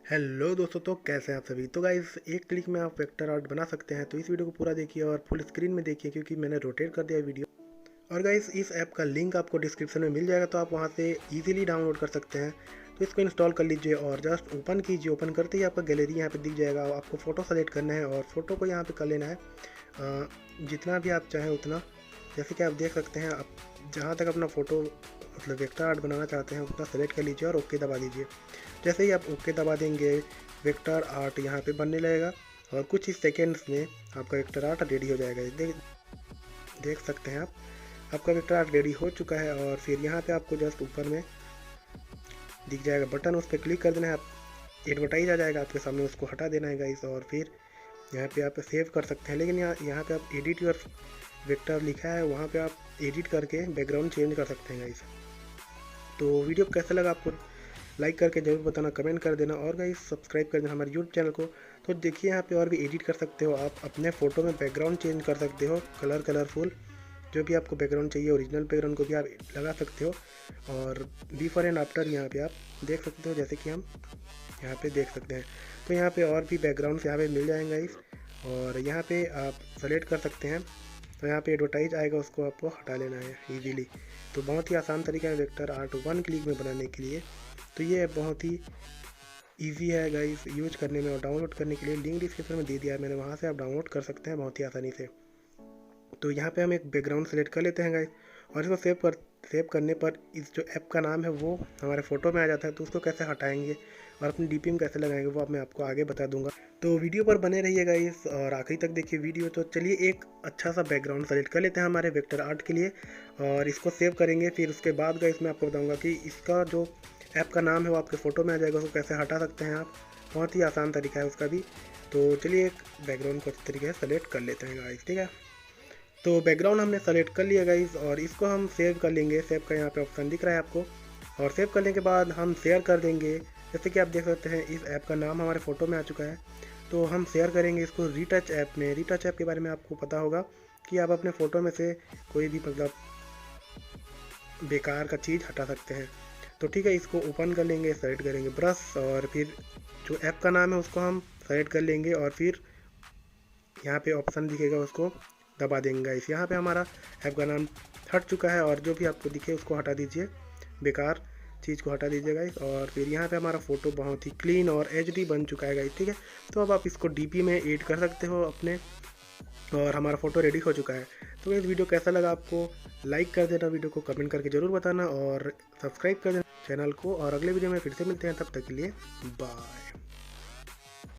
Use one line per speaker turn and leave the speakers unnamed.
Hello दोस्तों, तो कैसे हैं आप सभी। तो गाइस, एक क्लिक में आप वेक्टर आर्ट बना सकते हैं। तो इस वीडियो को पूरा देखिए और फुल स्क्रीन में देखिए, क्योंकि मैंने रोटेट कर दिया वीडियो। और गाइस, इस ऐप का लिंक आपको डिस्क्रिप्शन में मिल जाएगा, तो आप वहां से इजीली डाउनलोड कर सकते हैं। तो इसको इंस्टॉल कर लीजिए और जस्ट ओपन कीजिए। ओपन करते ही आपका गैलरी यहाँ पे दिख जाएगा। आपको फ़ोटो सेलेक्ट करना है और फोटो को यहाँ पे कर लेना है जितना भी आप चाहें उतना। जैसे कि आप देख सकते हैं, आप जहाँ तक अपना फ़ोटो मतलब वेक्टर आर्ट बनाना चाहते हैं उतना सेलेक्ट कर लीजिए और ओके दबा दीजिए। जैसे ही आप ओके दबा देंगे, वेक्टर आर्ट यहाँ पे बनने लगेगा और कुछ ही सेकेंड्स में आपका वेक्टर आर्ट रेडी हो जाएगा। देख सकते हैं आप, आपका वेक्टर आर्ट रेडी हो चुका है। और फिर यहाँ पे आपको जस्ट ऊपर में दिख जाएगा बटन, उस पर क्लिक कर देना है। आप एडवर्टाइज आ जाएगा आपके सामने, उसको हटा देना है गाइस। और फिर यहाँ पे आप सेव कर सकते हैं। लेकिन यहाँ पे आप एडिट योर वेक्टर लिखा है, वहाँ पे आप एडिट करके बैकग्राउंड चेंज कर सकते हैं गाइस। तो वीडियो कैसा लगा आपको लाइक करके जरूर बताना, कमेंट कर देना और गाइस सब्सक्राइब कर देना हमारे यूट्यूब चैनल को। तो देखिए, यहाँ पे और भी एडिट कर सकते हो आप, अपने फ़ोटो में बैकग्राउंड चेंज कर सकते हो, कलरफुल जो भी आपको बैकग्राउंड चाहिए, ओरिजिनल बैकग्राउंड को भी आप लगा सकते हो। और बिफोर एंड आफ्टर यहाँ पे आप देख सकते हो, जैसे कि हम यहाँ पे देख सकते हैं। तो यहाँ पे और भी बैकग्राउंड यहाँ पे मिल जाएंगे इस, और यहाँ पे आप सेलेक्ट कर सकते हैं। तो यहाँ पे एडवर्टाइज आएगा, उसको आपको हटा लेना है इजीली। तो बहुत ही आसान तरीका है वेक्टर आर्ट 1 क्लिक में बनाने के लिए। तो ये बहुत ही इजी है गाइस यूज करने में। और डाउनलोड करने के लिए लिंक डिस्क्रिप्शन में दे दिया है मैंने, वहाँ से आप डाउनलोड कर सकते हैं बहुत ही आसानी से। तो यहाँ पे हम एक बैकग्राउंड सेलेक्ट कर लेते हैं गाइस, और इसको सेव करने पर इस जो ऐप का नाम है वो हमारे फ़ोटो में आ जाता है। तो उसको कैसे हटाएंगे और अपनी डीपी में कैसे लगाएंगे वो मैं आपको आगे बता दूंगा। तो वीडियो पर बने रहिए गाइस और आखिरी तक देखिए वीडियो। तो चलिए एक अच्छा सा बैकग्राउंड सेलेक्ट कर लेते हैं हमारे वेक्टर आर्ट के लिए और इसको सेव करेंगे। फिर उसके बाद गाइस मैं आपको बताऊँगा कि इसका जो ऐप का नाम है वो आपके फ़ोटो में आ जाएगा, उसको कैसे हटा सकते हैं आप। बहुत ही आसान तरीका है उसका भी। तो चलिए एक बैकग्राउंड को अच्छे तरीके से सेलेक्ट कर लेते हैं गाइस, ठीक है। तो बैकग्राउंड हमने सेलेक्ट कर लिया गाइस और इसको हम सेव कर लेंगे। सेव का यहाँ पे ऑप्शन दिख रहा है आपको, और सेव करने के बाद हम शेयर कर देंगे। जैसे कि आप देख सकते हैं, इस ऐप का नाम हमारे फ़ोटो में आ चुका है। तो हम शेयर करेंगे इसको रीटच ऐप में। रीटच ऐप के बारे में आपको पता होगा कि आप अपने फ़ोटो में से कोई भी मतलब बेकार का चीज़ हटा सकते हैं। तो ठीक है, इसको ओपन कर लेंगे, सेलेक्ट करेंगे ब्रश, और फिर जो ऐप का नाम है उसको हम सेलेक्ट कर लेंगे और फिर यहाँ पे ऑप्शन दिखेगा उसको दबा देंगे गाइस। यहाँ पे हमारा ऐप का नाम हट चुका है और जो भी आपको दिखे उसको हटा दीजिए, बेकार चीज़ को हटा दीजिए गाइस। और फिर यहाँ पे हमारा फ़ोटो बहुत ही क्लीन और एचडी बन चुका है गाइस, ठीक है। तो अब आप इसको डीपी में ऐड कर सकते हो अपने, और हमारा फ़ोटो रेडी हो चुका है। तो इस वीडियो कैसा लगा आपको लाइक कर देना, वीडियो को कमेंट करके ज़रूर बताना और सब्सक्राइब कर देना चैनल को। और अगले वीडियो में फिर से मिलते हैं, तब तक के लिए बाय।